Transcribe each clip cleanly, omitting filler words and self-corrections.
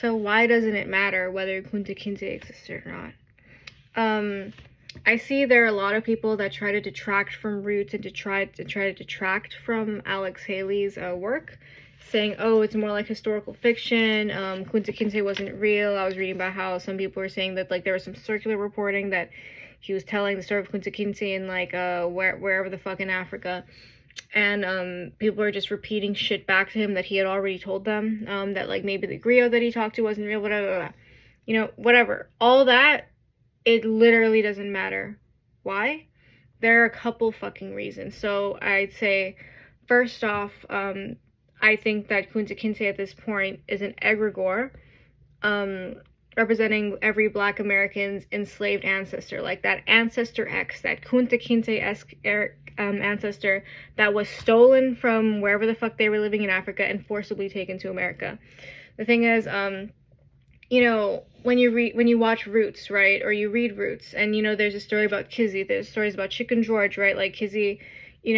So why doesn't it matter whether kunta kinte exists or not? I see there are a lot of people that try to detract from roots and to try to detract from Alex Haley's work, saying, oh, it's more like historical fiction. Kunta Kinte wasn't real. I was reading about how some people were saying that like there was some circular reporting that he was telling the story of Kunta Kinte in like wherever the fuck in Africa, and people are just repeating shit back to him that he had already told them, that like maybe the griot that he talked to wasn't real, whatever, whatever. All that, it literally doesn't matter. Why? There are a couple fucking reasons. So I'd say, first off, I think that Kunta Kinte at this point is an egregore, representing every Black American's enslaved ancestor, like that ancestor X, that Kunta Kinte-esque ancestor that was stolen from wherever the fuck they were living in Africa and forcibly taken to America. The thing is, when you watch Roots, right, or you read Roots, and there's a story about Kizzy, there's stories about Chicken George, right, like Kizzy,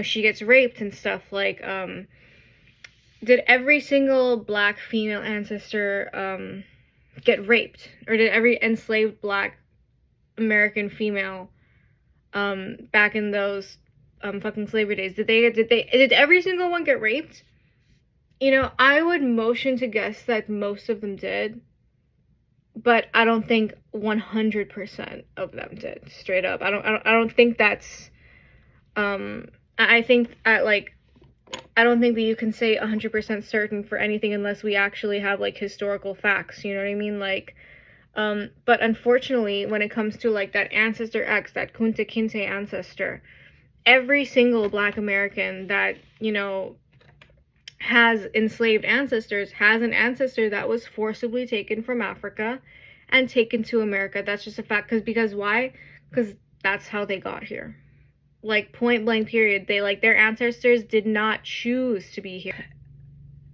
she gets raped and stuff, like, did every single Black female ancestor get raped, or did every enslaved Black American female back in those fucking slavery days, did every single one get raped? I would motion to guess that most of them did, but I don't think 100% of them did, straight up. I don't think that's I think I don't think that you can say 100% certain for anything unless we actually have like historical facts, you know what I mean? Like, but unfortunately, when it comes to like that ancestor X, that Kunta Kinte ancestor, every single Black American that, has enslaved ancestors has an ancestor that was forcibly taken from Africa and taken to America. That's just a fact. Because why? Because that's how they got here. Like, point blank period. They, like, their ancestors did not choose to be here.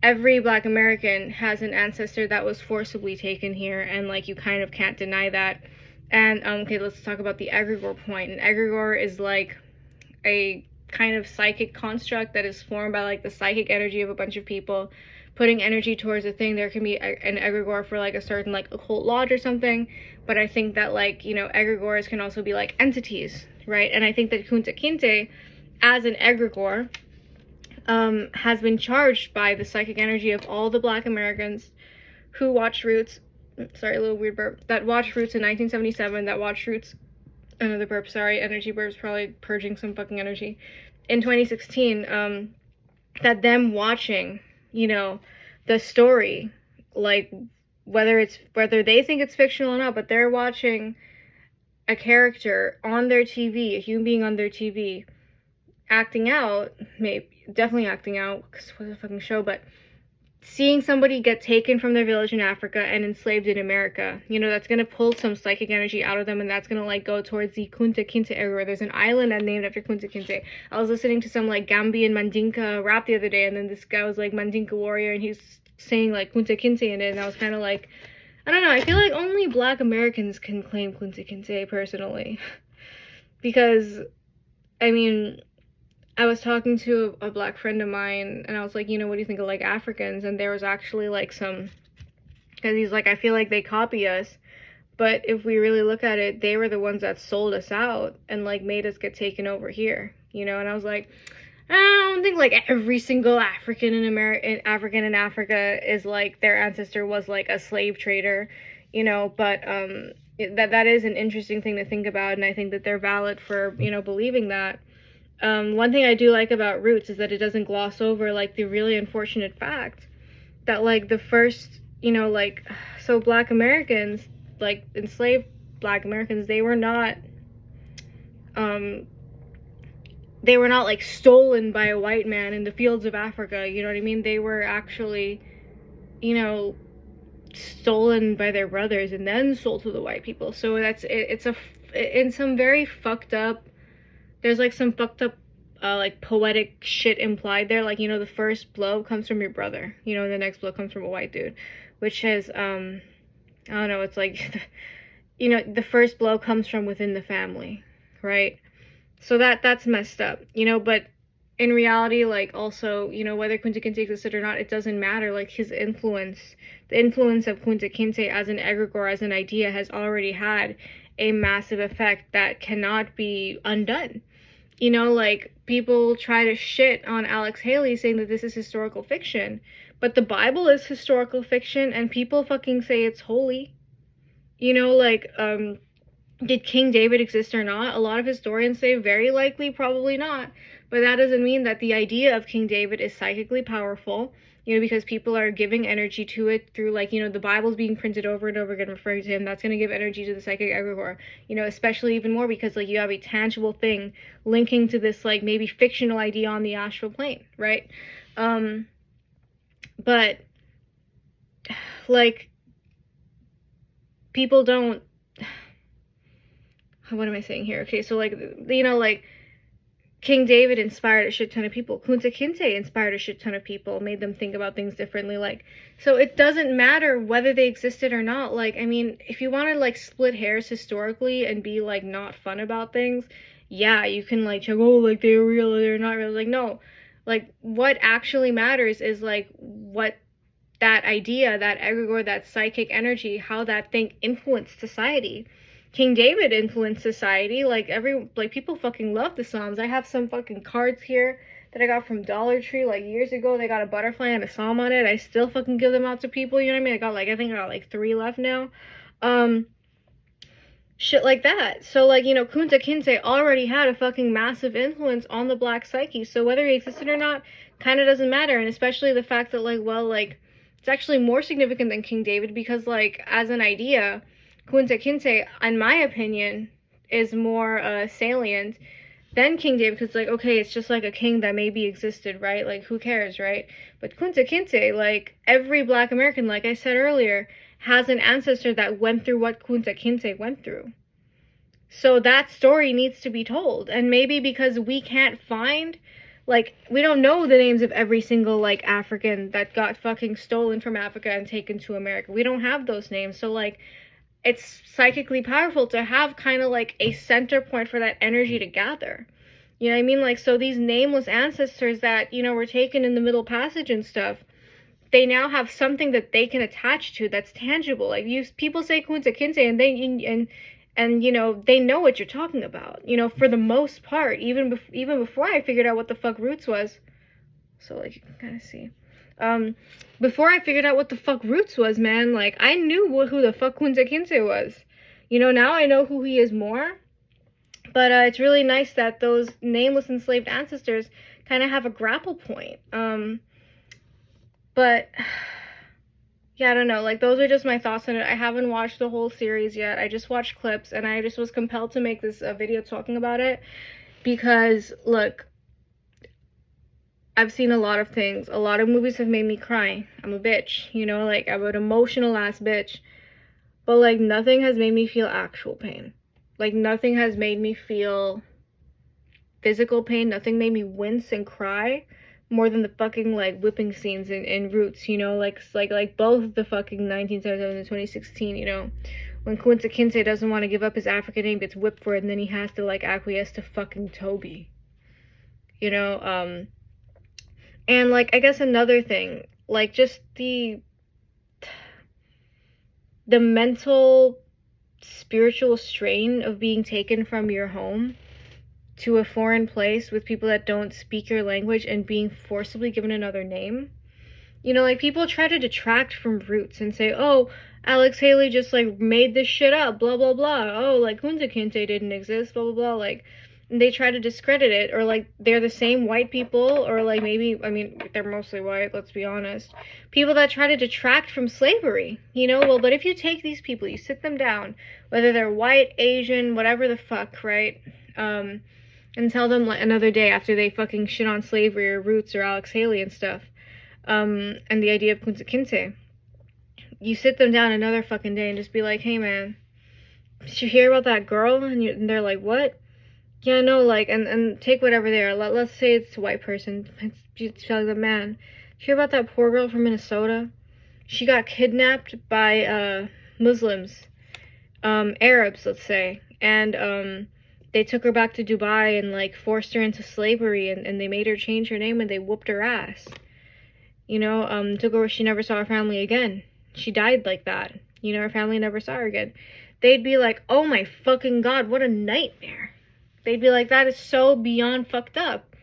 Every Black American has an ancestor that was forcibly taken here, and like you kind of can't deny that. And okay, let's talk about the egregore point. An egregore is like a kind of psychic construct that is formed by like the psychic energy of a bunch of people putting energy towards a thing. There can be an egregore for like a certain like occult lodge or something, but I think that like egregores can also be like entities, right? And I think that Kunta Kinte as an egregore has been charged by the psychic energy of all the Black Americans who watched Roots, sorry, a little weird burp, that watched Roots in 1977, that watched Roots, another burp, sorry, energy burp's probably purging some fucking energy, in 2016, that them watching, the story, like, whether they think it's fictional or not, but they're watching a character on their TV, a human being on their TV, acting out, definitely acting out, because it was a fucking show, but seeing somebody get taken from their village in Africa and enslaved in America, that's going to pull some psychic energy out of them, and that's going to, like, go towards the Kunta Kinte area. There's an island named after Kunta Kinte. I was listening to some, like, Gambian Mandinka rap the other day, and then this guy was, like, Mandinka warrior, and he's saying, like, Kunta Kinte in it, and I was kind of like, I don't know, I feel like only Black Americans can claim Kunta Kinte, personally. Because, I mean, I was talking to a Black friend of mine, and I was like, what do you think of, like, Africans? And there was actually, like, some, because he's like, I feel like they copy us, but if we really look at it, they were the ones that sold us out and, like, made us get taken over here, and I was like, I don't think, like, every single African in Africa is, like, their ancestor was, like, a slave trader, but, that is an interesting thing to think about, and I think that they're valid for, believing that. One thing I do like about Roots is that it doesn't gloss over, like, the really unfortunate fact that, like, the first, so Black Americans, like, enslaved Black Americans, they were not, like, stolen by a white man in the fields of Africa, you know what I mean? They were actually, stolen by their brothers and then sold to the white people. So it's in some very fucked up, there's, like, some fucked up, like, poetic shit implied there. Like, the first blow comes from your brother. The next blow comes from a white dude. Which is, I don't know, it's like, the first blow comes from within the family, right? So that's messed up, but in reality, like, also, whether Kunta Kinte existed or not, it doesn't matter. Like, his influence the influence of kunta kinte as an egregore, as an idea, has already had a massive effect that cannot be undone. You know, like, people try to shit on Alex Haley saying that this is historical fiction, but the Bible is historical fiction, and people fucking say it's holy. You know, like, did King David exist or not? A lot of historians say very likely, probably not. But that doesn't mean that the idea of King David is psychically powerful, you know, because people are giving energy to it through, like, you know, the Bible's being printed over and over again referring to him. That's going to give energy to the psychic egregore, you know, especially even more because, like, you have a tangible thing linking to this, like, maybe fictional idea on the astral plane, right? But, like, people don't, what am I saying here? Okay, so, like, you know, like, King David inspired a shit ton of people. Kunta Kinte inspired a shit ton of people, made them think about things differently. Like, so it doesn't matter whether they existed or not. Like, I mean, if you want to, like, split hairs historically and be, like, not fun about things, yeah, you can, like, check, oh, like, they're real or they're not real. Like, no. Like, what actually matters is, like, what that idea, that egregore, that psychic energy, how that thing influenced society. King David influenced society. Like, people fucking love the Psalms. I have some fucking cards here that I got from Dollar Tree, like, years ago. They got a butterfly and a psalm on it. I still fucking give them out to people, you know what I mean? I think I got, like, 3 left now. Shit like that. So, like, you know, Kunta Kinte already had a fucking massive influence on the black psyche. So whether he existed or not kind of doesn't matter. And especially the fact that, like, well, like, it's actually more significant than King David because, like, as an idea, Kunta Kinte, in my opinion, is more salient than King David, because, like, okay, it's just, like, a king that maybe existed, right? Like, who cares, right? But Kunta Kinte, like, every black American, like I said earlier, has an ancestor that went through what Kunta Kinte went through. So that story needs to be told. And maybe because we can't find, like, we don't know the names of every single, like, African that got fucking stolen from Africa and taken to America. We don't have those names. So, like, it's psychically powerful to have kind of like a center point for that energy to gather. You know what I mean? Like, so these nameless ancestors that, you know, were taken in the Middle Passage and stuff, they now have something that they can attach to that's tangible. Like, people say Kunta Kinte and you know, they know what you're talking about. You know, for the most part, even before I figured out what the fuck roots was. So, like, you can kind of see. Before I figured out what the fuck roots was, man, like, I knew who the fuck Kunta Kinte was. You know, now I know who he is more. But it's really nice that those nameless enslaved ancestors kind of have a grapple point. But, yeah, I don't know. Like, those are just my thoughts on it. I haven't watched the whole series yet. I just watched clips, and I just was compelled to make this video talking about it. Because, look, I've seen a lot of things. A lot of movies have made me cry. I'm a bitch, you know, like, I'm an emotional ass bitch. But, like, nothing has made me feel actual pain. Like, nothing has made me feel physical pain. Nothing made me wince and cry more than the fucking, like, whipping scenes in Roots, you know, like both the fucking 1977 and 2016, you know, when Kunta Kinte doesn't want to give up his African name, gets whipped for it, and then he has to, like, acquiesce to fucking Toby, you know. And, like, I guess another thing, like, just the mental, spiritual strain of being taken from your home to a foreign place with people that don't speak your language and being forcibly given another name. You know, like, people try to detract from roots and say, oh, Alex Haley just, like, made this shit up, blah, blah, blah. Oh, like, Kunta Kinte didn't exist, blah, blah, blah. Like, they try to discredit it, or, like, they're the same white people, or, like, maybe, I mean, they're mostly white, let's be honest. People that try to detract from slavery, you know? Well, but if you take these people, you sit them down, whether they're white, Asian, whatever the fuck, right? And tell them, like, another day after they fucking shit on slavery or Roots or Alex Haley and stuff, and the idea of Kunta Kinte. You sit them down another fucking day and just be like, hey, man, did you hear about that girl? And they're like, what? Yeah, no, like, and take whatever they are. Let's say it's a white person. It's telling them, man, did you hear about that poor girl from Minnesota? She got kidnapped by, Muslims, Arabs, let's say, and, they took her back to Dubai and, like, forced her into slavery, and they made her change her name, and they whooped her ass. You know, took her where she never saw her family again. she died like that. You know, her family never saw her again. They'd be like, oh my fucking god, what a nightmare. They'd be like, that is so beyond fucked up.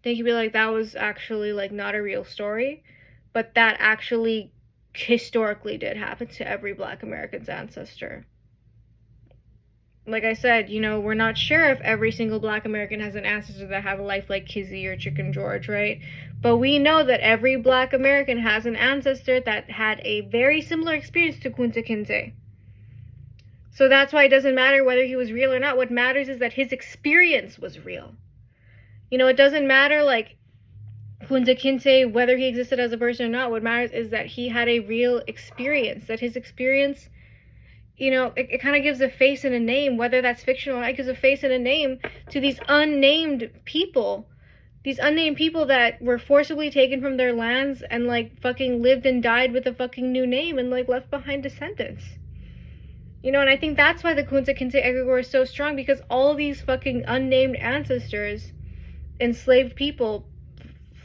They could be like, that was actually like not a real story, but that actually historically did happen to every Black American's ancestor. Like I said, you know, we're not sure if every single Black American has an ancestor that had a life like Kizzy or Chicken George, right? But we know that every Black American has an ancestor that had a very similar experience to Kunta Kinte. So that's why it doesn't matter whether he was real or not. What matters is that his experience was real. You know, it doesn't matter, like, Kunta Kinte, whether he existed as a person or not. What matters is that he had a real experience, that his experience, you know, it kind of gives a face and a name, whether that's fictional or not. It gives a face and a name to these unnamed people. These unnamed people that were forcibly taken from their lands and, like, fucking lived and died with a fucking new name and, like, left behind descendants. You know, and I think that's why the kunta kinte egregore is so strong, because all these fucking unnamed ancestors, enslaved people,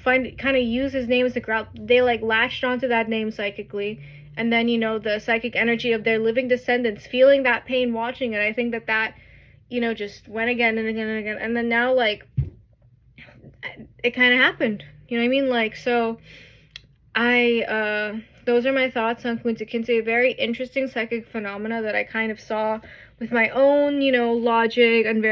kind of use his name as a ground. They, like, latched onto that name psychically. And then, you know, the psychic energy of their living descendants feeling that pain, watching it, I think that, you know, just went again and again and again. And then now, like, it kind of happened. You know what I mean? Like, so, those are my thoughts on kunta kinte, a very interesting psychic phenomena that I kind of saw with my own, you know, logic, unverified